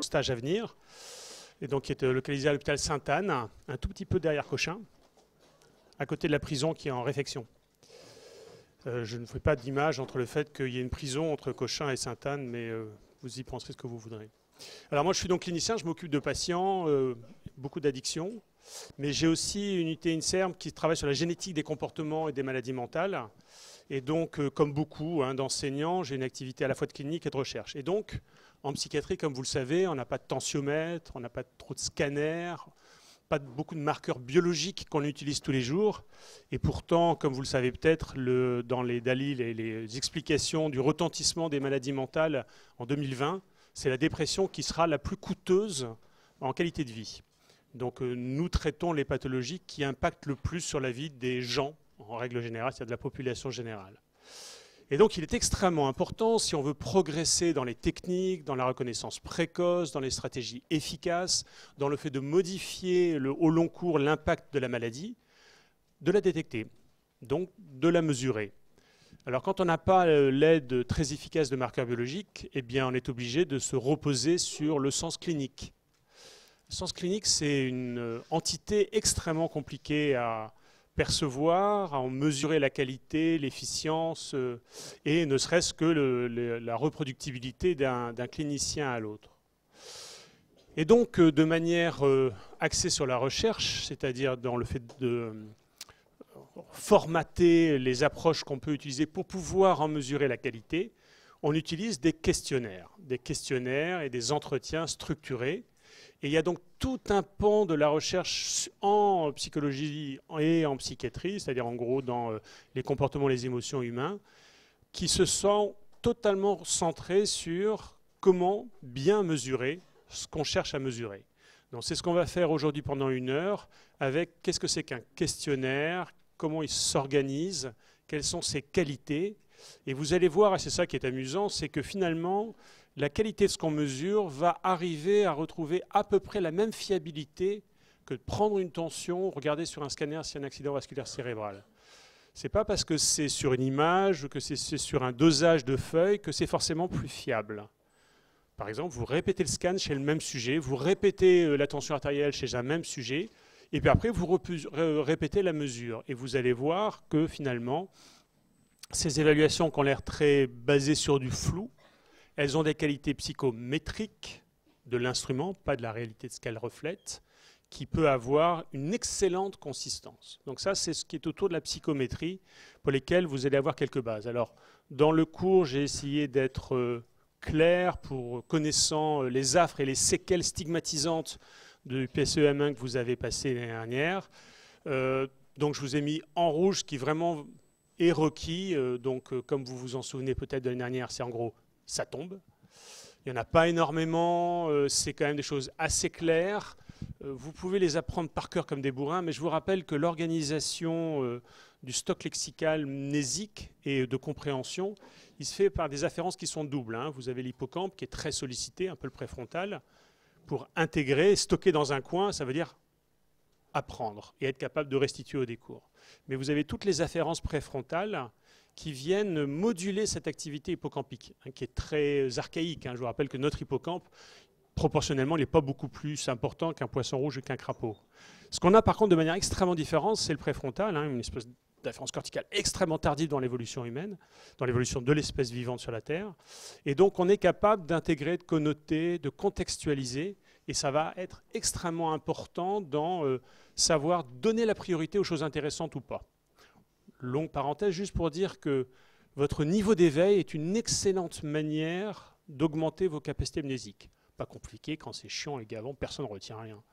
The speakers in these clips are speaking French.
stage à venir, et donc qui est localisé à l'hôpital Sainte-Anne, un tout petit peu derrière Cochin, à côté de la prison qui est en réfection. Je ne fais pas d'image entre le fait qu'il y ait une prison entre Cochin et Sainte-Anne, mais vous y penserez ce que vous voudrez. Alors moi je suis donc clinicien, je m'occupe de patients, beaucoup d'addictions, mais j'ai aussi une unité INSERM qui travaille sur la génétique des comportements et des maladies mentales. Et donc, comme beaucoup d'enseignants, j'ai une activité à la fois de clinique et de recherche. Et donc, en psychiatrie, comme vous le savez, on n'a pas de tensiomètre, on n'a pas trop de scanners, pas beaucoup de marqueurs biologiques qu'on utilise tous les jours. Et pourtant, comme vous le savez peut-être, dans les dalils et les explications du retentissement des maladies mentales en 2020, c'est la dépression qui sera la plus coûteuse en qualité de vie. Donc nous traitons les pathologies qui impactent le plus sur la vie des gens, en règle générale, c'est-à-dire de la population générale. Et donc il est extrêmement important, si on veut progresser dans les techniques, dans la reconnaissance précoce, dans les stratégies efficaces, dans le fait de modifier au long cours l'impact de la maladie, de la détecter, donc de la mesurer. Alors quand on n'a pas l'aide très efficace de marqueurs biologiques, eh bien on est obligé de se reposer sur le sens clinique. Le sens clinique, c'est une entité extrêmement compliquée à percevoir, à en mesurer la qualité, l'efficience et ne serait-ce que la reproductibilité d'un clinicien à l'autre. Et donc de manière axée sur la recherche, c'est-à-dire dans le fait de formater les approches qu'on peut utiliser pour pouvoir en mesurer la qualité, on utilise des questionnaires et des entretiens structurés. Et il y a donc tout un pan de la recherche en psychologie et en psychiatrie, c'est-à-dire en gros dans les comportements, les émotions humains, qui se sont totalement centrés sur comment bien mesurer ce qu'on cherche à mesurer. Donc c'est ce qu'on va faire aujourd'hui pendant 1 heure avec qu'est-ce que c'est qu'un questionnaire, comment il s'organise, quelles sont ses qualités. Et vous allez voir, et c'est ça qui est amusant, c'est que finalement, la qualité de ce qu'on mesure va arriver à retrouver à peu près la même fiabilité que de prendre une tension, regarder sur un scanner s'il y a un accident vasculaire cérébral. Ce n'est pas parce que c'est sur une image ou que c'est sur un dosage de feuilles que c'est forcément plus fiable. Par exemple, vous répétez le scan chez le même sujet, vous répétez la tension artérielle chez un même sujet, et puis après vous répétez la mesure. Et vous allez voir que finalement, ces évaluations qui ont l'air très basées sur du flou, elles ont des qualités psychométriques de l'instrument, pas de la réalité de ce qu'elle reflète, qui peut avoir une excellente consistance. Donc ça, c'est ce qui est autour de la psychométrie, pour lesquelles vous allez avoir quelques bases. Alors, dans le cours, j'ai essayé d'être clair pour connaissant les affres et les séquelles stigmatisantes du PSEM1 que vous avez passé l'année dernière. Donc je vous ai mis en rouge ce qui vraiment est requis. Comme vous vous en souvenez peut-être de l'année dernière, c'est en gros, ça tombe. Il n'y en a pas énormément, c'est quand même des choses assez claires. Vous pouvez les apprendre par cœur comme des bourrins, mais je vous rappelle que l'organisation du stock lexical mnésique et de compréhension, il se fait par des afférences qui sont doubles. Vous avez l'hippocampe qui est très sollicité, un peu le préfrontal, pour intégrer, stocker dans un coin, ça veut dire apprendre et être capable de restituer au décours. Mais vous avez toutes les afférences préfrontales qui viennent moduler cette activité hippocampique, qui est très archaïque. Je vous rappelle que notre hippocampe, proportionnellement, il n'est pas beaucoup plus important qu'un poisson rouge ou qu'un crapaud. Ce qu'on a par contre de manière extrêmement différente, c'est le préfrontal, une espèce d'afférence corticale extrêmement tardive dans l'évolution humaine, dans l'évolution de l'espèce vivante sur la Terre. Et donc on est capable d'intégrer, de connoter, de contextualiser, et ça va être extrêmement important dans savoir donner la priorité aux choses intéressantes ou pas. Longue parenthèse, juste pour dire que votre niveau d'éveil est une excellente manière d'augmenter vos capacités mnésiques. Pas compliqué, quand c'est chiant et gavant, personne ne retient rien.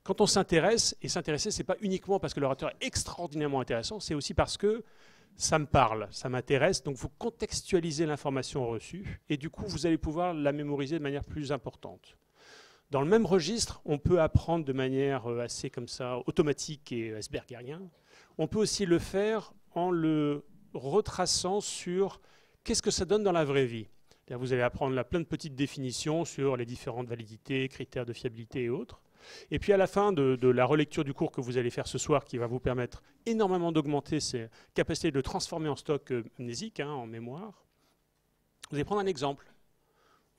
Quand on s'intéresse, et s'intéresser, ce n'est pas uniquement parce que l'orateur est extraordinairement intéressant, c'est aussi parce que ça me parle, ça m'intéresse, donc vous contextualisez l'information reçue, et du coup, vous allez pouvoir la mémoriser de manière plus importante. Dans le même registre, on peut apprendre de manière assez comme ça, automatique et aspergerien. On peut aussi le faire en le retraçant sur qu'est-ce que ça donne dans la vraie vie. Vous allez apprendre plein de petites définitions sur les différentes validités, critères de fiabilité et autres. Et puis à la fin de la relecture du cours que vous allez faire ce soir, qui va vous permettre énormément d'augmenter ces capacités de le transformer en stock mnésique, en mémoire, vous allez prendre un exemple.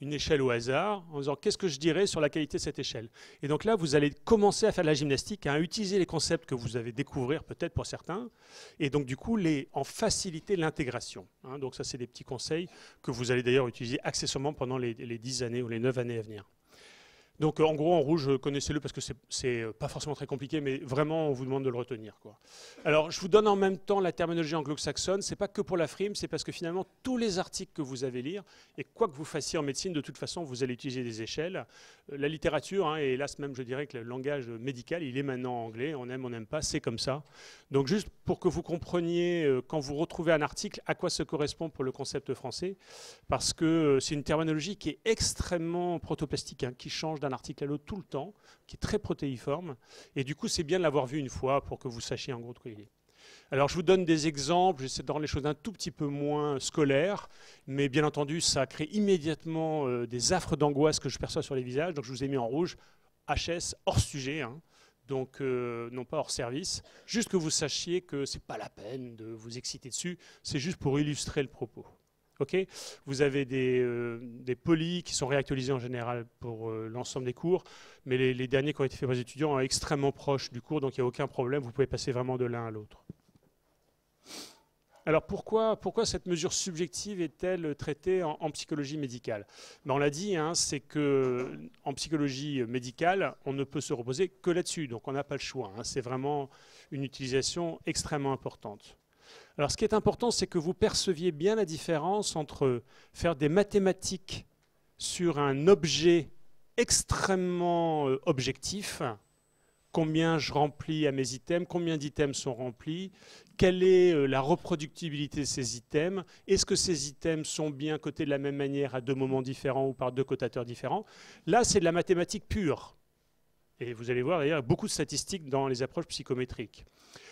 une échelle au hasard en disant qu'est-ce que je dirais sur la qualité de cette échelle. Et donc là, vous allez commencer à faire de la gymnastique, à utiliser les concepts que vous avez découvrir peut-être pour certains, et donc du coup en faciliter l'intégration. Hein. Donc ça, c'est des petits conseils que vous allez d'ailleurs utiliser accessoirement pendant les 10 années ou les 9 années à venir. Donc en gros, en rouge, connaissez-le parce que c'est pas forcément très compliqué, mais vraiment, on vous demande de le retenir, quoi. Alors, je vous donne en même temps la terminologie anglo-saxonne. C'est pas que pour la frime, c'est parce que finalement, tous les articles que vous allez lire, et quoi que vous fassiez en médecine, de toute façon, vous allez utiliser des échelles. La littérature, hein, et hélas même, je dirais que le langage médical, il est maintenant anglais. On aime, on n'aime pas, c'est comme ça. Donc juste pour que vous compreniez, quand vous retrouvez un article, à quoi ça correspond pour le concept français, parce que c'est une terminologie qui est extrêmement protoplastique, hein, qui change d'un article à l'autre tout le temps, qui est très protéiforme, et du coup c'est bien de l'avoir vu une fois pour que vous sachiez en gros de quoi il est. Alors je vous donne des exemples, j'essaie de rendre les choses un tout petit peu moins scolaires, mais bien entendu ça crée immédiatement des affres d'angoisse que je perçois sur les visages, donc je vous ai mis en rouge, HS hors sujet, hein, donc non pas hors service, juste que vous sachiez que c'est pas la peine de vous exciter dessus, c'est juste pour illustrer le propos. Okay, vous avez des polis qui sont réactualisés en général pour l'ensemble des cours, mais les derniers qui ont été faits par les étudiants sont extrêmement proches du cours, donc il n'y a aucun problème, vous pouvez passer vraiment de l'un à l'autre. Alors pourquoi cette mesure subjective est-elle traitée en psychologie médicale? Ben, on l'a dit, hein, c'est qu'en psychologie médicale, on ne peut se reposer que là-dessus, donc on n'a pas le choix. Hein, c'est vraiment une utilisation extrêmement importante. Alors ce qui est important, c'est que vous perceviez bien la différence entre faire des mathématiques sur un objet extrêmement objectif, combien je remplis à mes items, combien d'items sont remplis, quelle est la reproductibilité de ces items, est-ce que ces items sont bien cotés de la même manière à deux moments différents ou par deux cotateurs différents. Là, c'est de la mathématique pure. Et vous allez voir d'ailleurs beaucoup de statistiques dans les approches psychométriques.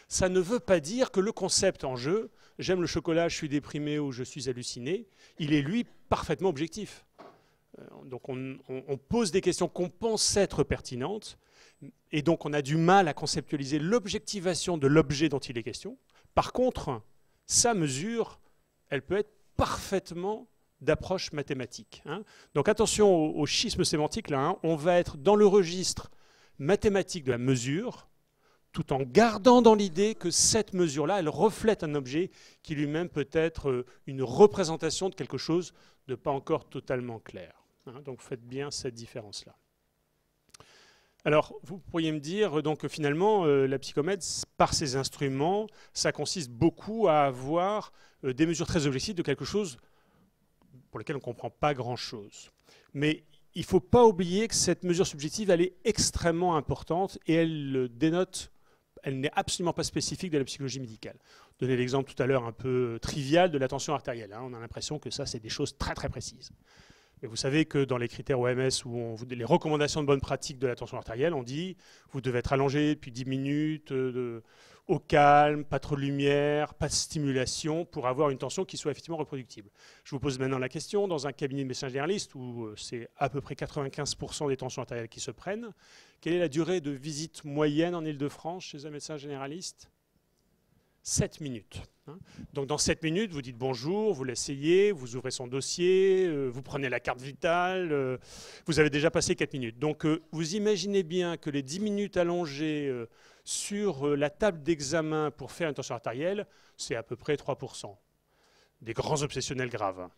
Ça ne veut pas dire que le concept en jeu, j'aime le chocolat, je suis déprimé ou je suis halluciné, il est lui parfaitement objectif. Donc on pose des questions qu'on pense être pertinentes, et donc on a du mal à conceptualiser l'objectivation de l'objet dont il est question. Par contre, sa mesure, elle peut être parfaitement d'approche mathématique. Hein. Donc attention au schisme sémantique, là, hein. On va être dans le registre mathématique de la mesure, tout en gardant dans l'idée que cette mesure-là, elle reflète un objet qui lui-même peut être une représentation de quelque chose de pas encore totalement clair. Hein, donc faites bien cette différence-là. Alors, vous pourriez me dire, donc finalement, la psychomède, par ses instruments, ça consiste beaucoup à avoir des mesures très objectives de quelque chose pour lequel on ne comprend pas grand-chose. Mais il ne faut pas oublier que cette mesure subjective, elle est extrêmement importante et elle dénote, elle n'est absolument pas spécifique de la psychologie médicale. Je donnais l'exemple tout à l'heure un peu trivial de la tension artérielle. Hein. On a l'impression que ça, c'est des choses très très précises. Mais vous savez que dans les critères OMS, ou les recommandations de bonne pratique de la tension artérielle, on dit vous devez être allongé depuis 10 minutes, au calme, pas trop de lumière, pas de stimulation, pour avoir une tension qui soit effectivement reproductible. Je vous pose maintenant la question, dans un cabinet de médecin généraliste, où c'est à peu près 95% des tensions artérielles qui se prennent, quelle est la durée de visite moyenne en Île-de-France chez un médecin généraliste? 7 minutes. Donc dans 7 minutes, vous dites bonjour, vous l'asseyez, vous ouvrez son dossier, vous prenez la carte vitale, vous avez déjà passé 4 minutes. Donc vous imaginez bien que les 10 minutes allongées sur la table d'examen pour faire une tension artérielle, c'est à peu près 3%. Des grands obsessionnels graves.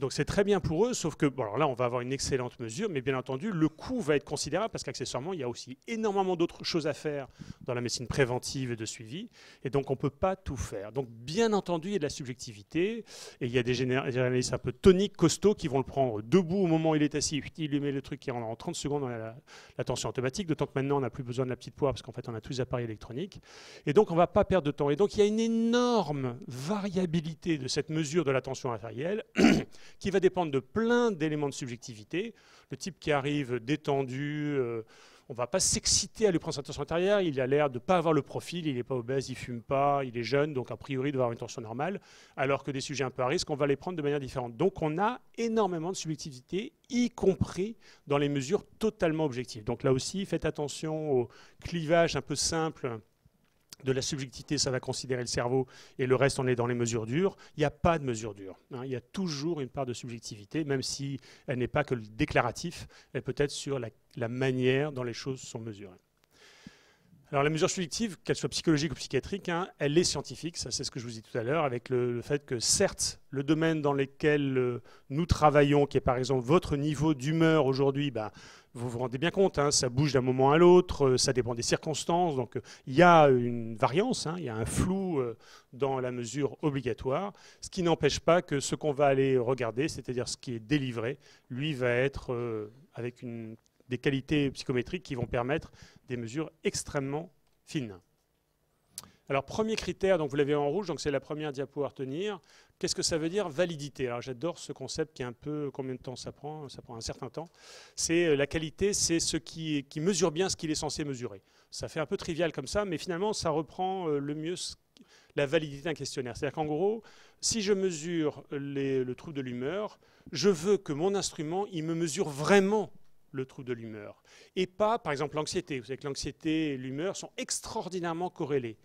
Donc c'est très bien pour eux, sauf que bon, alors là on va avoir une excellente mesure, mais bien entendu le coût va être considérable parce qu'accessoirement il y a aussi énormément d'autres choses à faire dans la médecine préventive et de suivi, et donc on ne peut pas tout faire. Donc bien entendu il y a de la subjectivité, et il y a des généralistes un peu toniques, costauds, qui vont le prendre debout au moment où il est assis, il lui met le truc qui rentre en 30 secondes dans la tension automatique, d'autant que maintenant on n'a plus besoin de la petite poire parce qu'en fait on a tous les appareils électroniques, et donc on ne va pas perdre de temps. Et donc il y a une énorme variabilité de cette mesure de la tension artérielle qui va dépendre de plein d'éléments de subjectivité. Le type qui arrive détendu, on ne va pas s'exciter à lui prendre sa tension artérielle, il a l'air de ne pas avoir le profil, il n'est pas obèse, il ne fume pas, il est jeune, donc a priori il doit avoir une tension normale, alors que des sujets un peu à risque, on va les prendre de manière différente. Donc on a énormément de subjectivité, y compris dans les mesures totalement objectives. Donc là aussi, faites attention au clivage un peu simple de la subjectivité, ça va considérer le cerveau, et le reste, on est dans les mesures dures. Il n'y a pas de mesure dure. Hein. Il y a toujours une part de subjectivité, même si elle n'est pas que le déclaratif, elle peut être sur la manière dont les choses sont mesurées. Alors la mesure subjective, qu'elle soit psychologique ou psychiatrique, hein, elle est scientifique, ça c'est ce que je vous dis tout à l'heure, avec le fait que certes, le domaine dans lequel nous travaillons, qui est par exemple votre niveau d'humeur aujourd'hui, vous vous rendez bien compte, hein, ça bouge d'un moment à l'autre, ça dépend des circonstances, donc il y a une variance, hein, il y a un flou dans la mesure obligatoire, ce qui n'empêche pas que ce qu'on va aller regarder, c'est-à-dire ce qui est délivré, lui va être avec des qualités psychométriques qui vont permettre des mesures extrêmement fines. Alors, premier critère, donc vous l'avez en rouge, donc c'est la première diapo à retenir. Qu'est-ce que ça veut dire validité? Alors, j'adore ce concept qui est un peu, combien de temps ça prend? Ça prend un certain temps. C'est la qualité, c'est ce qui mesure bien ce qu'il est censé mesurer. Ça fait un peu trivial comme ça, mais finalement, ça reprend le mieux la validité d'un questionnaire. C'est-à-dire qu'en gros, si je mesure le trouble de l'humeur, je veux que mon instrument, il me mesure vraiment le trouble de l'humeur. Et pas, par exemple, l'anxiété. Vous savez que l'anxiété et l'humeur sont extraordinairement corrélées.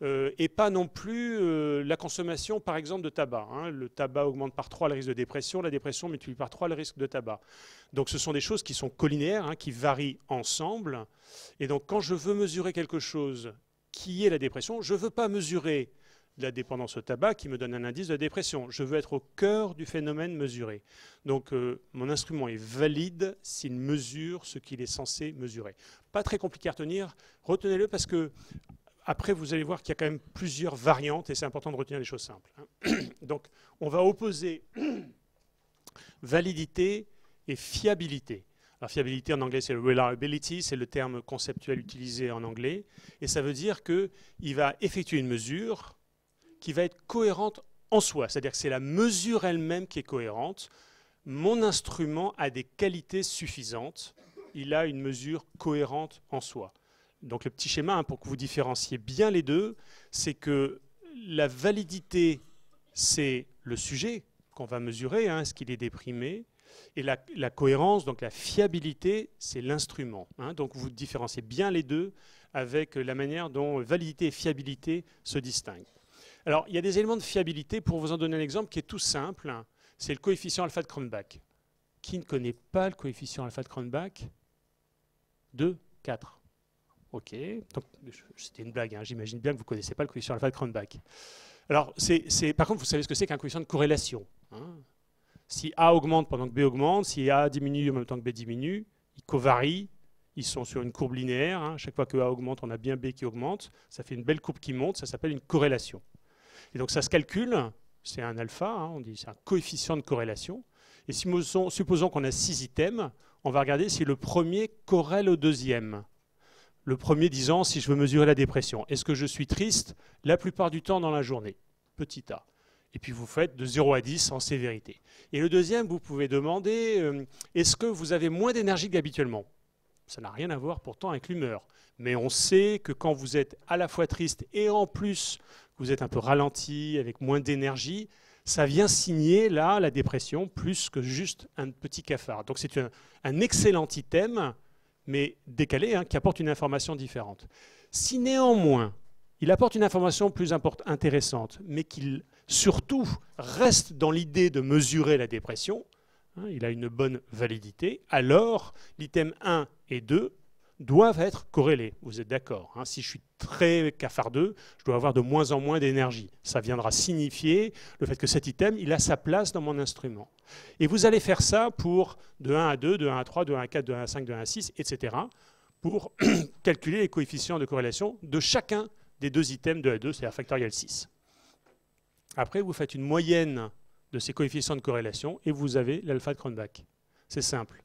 Et pas non plus la consommation, par exemple, de tabac. Hein. Le tabac augmente par 3 le risque de dépression, la dépression multiplie par 3 le risque de tabac. Donc ce sont des choses qui sont collinaires, hein, qui varient ensemble. Et donc quand je veux mesurer quelque chose qui est la dépression, je ne veux pas mesurer la dépendance au tabac qui me donne un indice de dépression. Je veux être au cœur du phénomène mesuré. Donc mon instrument est valide s'il mesure ce qu'il est censé mesurer. Pas très compliqué à retenir, retenez-le parce que après vous allez voir qu'il y a quand même plusieurs variantes et c'est important de retenir des choses simples. Donc on va opposer validité et fiabilité. Alors, fiabilité en anglais, c'est le reliability, c'est le terme conceptuel utilisé en anglais. Et ça veut dire qu'il va effectuer une mesure qui va être cohérente en soi. C'est-à-dire que c'est la mesure elle-même qui est cohérente. Mon instrument a des qualités suffisantes. Il a une mesure cohérente en soi. Donc le petit schéma, hein, pour que vous différenciez bien les deux, c'est que la validité, c'est le sujet qu'on va mesurer, hein, est-ce qu'il est déprimé. Et la cohérence, donc la fiabilité, c'est l'instrument. Hein. Donc vous différenciez bien les deux avec la manière dont validité et fiabilité se distinguent. Alors, il y a des éléments de fiabilité, pour vous en donner un exemple qui est tout simple, c'est le coefficient alpha de Cronbach. Qui ne connaît pas le coefficient alpha de Cronbach? 2, 4. OK, c'était une blague, hein. J'imagine bien que vous ne connaissez pas le coefficient alpha de Cronbach. Alors, par contre, vous savez ce que c'est qu'un coefficient de corrélation. Hein. Si A augmente pendant que B augmente, si A diminue en même temps que B diminue, ils covarient, ils sont sur une courbe linéaire. Hein. Chaque fois que A augmente, on a bien B qui augmente. Ça fait une belle courbe qui monte, ça s'appelle une corrélation. Et donc ça se calcule, c'est un alpha, hein, on dit c'est un coefficient de corrélation. Et supposons qu'on a 6 items, on va regarder si le premier corrèle au deuxième. Le premier disant si je veux mesurer la dépression. Est-ce que je suis triste la plupart du temps dans la journée? Petit a. Et puis vous faites de 0 à 10 en sévérité. Et le deuxième, vous pouvez demander est-ce que vous avez moins d'énergie qu'habituellement? Ça n'a rien à voir pourtant avec l'humeur. Mais on sait que quand vous êtes à la fois triste et en plus vous êtes un peu ralenti, avec moins d'énergie, ça vient signer là la dépression plus que juste un petit cafard. Donc c'est un excellent item, mais décalé, hein, qui apporte une information différente. Si néanmoins, il apporte une information plus intéressante, mais qu'il surtout reste dans l'idée de mesurer la dépression, hein, il a une bonne validité, alors l'item 1 et 2 doivent être corrélés. Vous êtes d'accord, hein? Si je suis très cafardeux, je dois avoir de moins en moins d'énergie. Ça viendra signifier le fait que cet item, il a sa place dans mon instrument. Et vous allez faire ça pour de 1 à 2, de 1 à 3, de 1 à 4, de 1 à 5, de 1 à 6, etc. pour calculer les coefficients de corrélation de chacun des deux items de A2, c'est-à-dire factoriel 6. Après, vous faites une moyenne de ces coefficients de corrélation et vous avez l'alpha de Cronbach. C'est simple.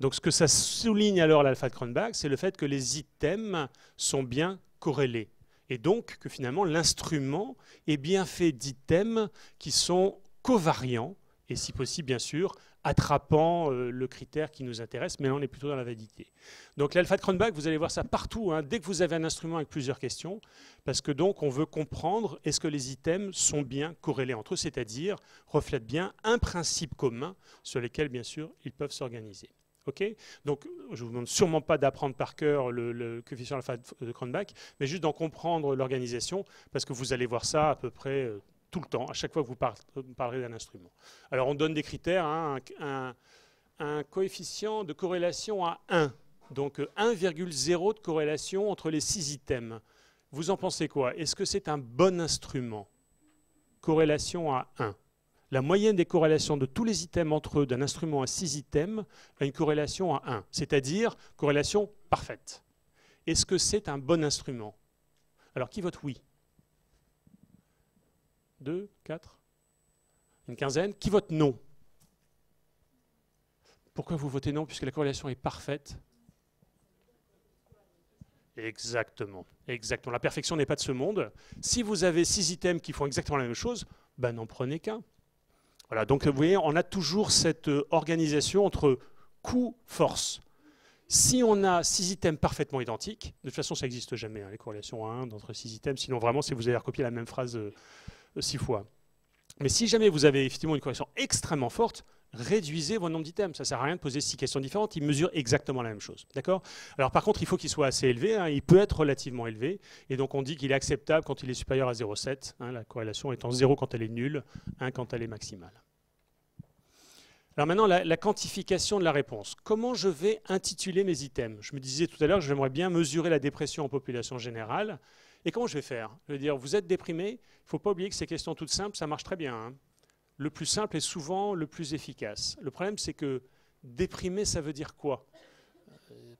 Donc ce que ça souligne alors l'alpha de Cronbach, c'est le fait que les items sont bien corrélés. Et donc que finalement l'instrument est bien fait d'items qui sont covariants, et si possible bien sûr, attrapant le critère qui nous intéresse, mais là on est plutôt dans la validité. Donc l'alpha de Cronbach, vous allez voir ça partout, hein, dès que vous avez un instrument avec plusieurs questions, parce que donc on veut comprendre est-ce que les items sont bien corrélés entre eux, c'est-à-dire reflètent bien un principe commun sur lequel bien sûr ils peuvent s'organiser. Ok, donc, je ne vous demande sûrement pas d'apprendre par cœur le coefficient alpha de Cronbach, mais juste d'en comprendre l'organisation, parce que vous allez voir ça à peu près tout le temps, à chaque fois que vous parlerez d'un instrument. Alors, on donne des critères, hein, un coefficient de corrélation à 1, donc 1,0 de corrélation entre les 6 items. Vous en pensez quoi? Est-ce que c'est un bon instrument? Corrélation à 1. La moyenne des corrélations de tous les items entre eux d'un instrument à 6 items a une corrélation à 1, c'est-à-dire corrélation parfaite. Est-ce que c'est un bon instrument? Alors, qui vote oui? 2, 4, une quinzaine. Qui vote non? Pourquoi vous votez non, puisque la corrélation est parfaite? Exactement, exactement. La perfection n'est pas de ce monde. Si vous avez 6 items qui font exactement la même chose, ben n'en prenez qu'un. Voilà, donc vous voyez, on a toujours cette organisation entre coût-force. Si on a 6 items parfaitement identiques, de toute façon ça n'existe jamais, hein, les corrélations à 1 entre 6 items, sinon vraiment c'est vous avez recopié la même phrase 6 fois. Mais si jamais vous avez effectivement une corrélation extrêmement forte, réduisez vos nombres d'items. Ça ne sert à rien de poser 6 questions différentes, ils mesurent exactement la même chose. D'accord? Alors par contre, il faut qu'il soit assez élevé, hein, il peut être relativement élevé, et donc on dit qu'il est acceptable quand il est supérieur à 0,7, hein, la corrélation étant 0 quand elle est nulle, 1 quand elle est maximale. Alors maintenant, la quantification de la réponse. Comment je vais intituler mes items? Je me disais tout à l'heure que j'aimerais bien mesurer la dépression en population générale. Et comment je vais faire? Je veux dire, vous êtes déprimé, il ne faut pas oublier que ces questions toutes simples, ça marche très bien, hein. Le plus simple est souvent le plus efficace. Le problème, c'est que déprimé, ça veut dire quoi?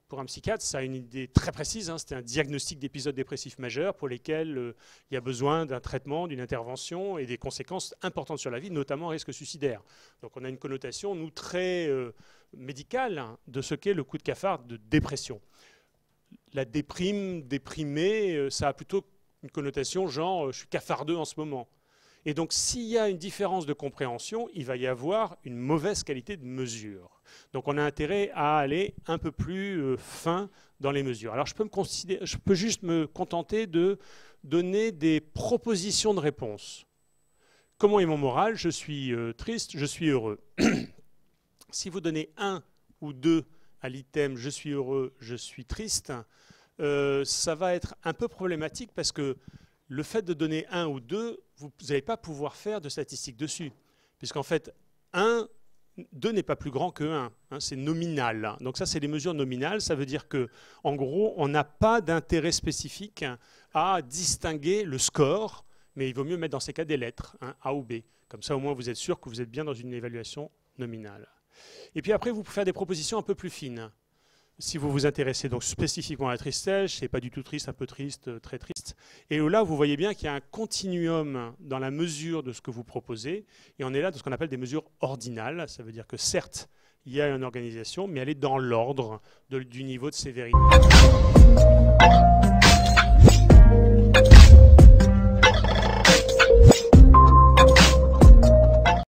Pour un psychiatre, ça a une idée très précise, hein, c'est un diagnostic d'épisodes dépressifs majeurs pour lesquels il y a besoin d'un traitement, d'une intervention et des conséquences importantes sur la vie, notamment un risque suicidaire. Donc on a une connotation, nous, très médicale, hein, de ce qu'est le coup de cafard de dépression. La déprime, déprimé, ça a plutôt une connotation genre je suis cafardeux en ce moment. Et donc, s'il y a une différence de compréhension, il va y avoir une mauvaise qualité de mesure. Donc, on a intérêt à aller un peu plus fin dans les mesures. Alors, je peux juste me contenter de donner des propositions de réponse. Comment est mon moral? Je suis triste, je suis heureux. Si vous donnez 1 ou 2 à l'item « je suis heureux, je suis triste », ça va être un peu problématique parce que le fait de donner 1 ou 2, vous n'allez pas pouvoir faire de statistiques dessus. Puisqu'en fait, 2 n'est pas plus grand que 1. Hein, c'est nominal. Donc ça, c'est des mesures nominales. Ça veut dire qu'en gros, on n'a pas d'intérêt spécifique à distinguer le score, mais il vaut mieux mettre dans ces cas des lettres, hein, A ou B. Comme ça, au moins, vous êtes sûr que vous êtes bien dans une évaluation nominale. Et puis après, vous pouvez faire des propositions un peu plus fines. Si vous vous intéressez donc spécifiquement à la tristesse, c'est pas du tout triste, un peu triste, très triste. Et là, vous voyez bien qu'il y a un continuum dans la mesure de ce que vous proposez. Et on est là dans ce qu'on appelle des mesures ordinales. Ça veut dire que certes, il y a une organisation, mais elle est dans l'ordre du niveau de sévérité.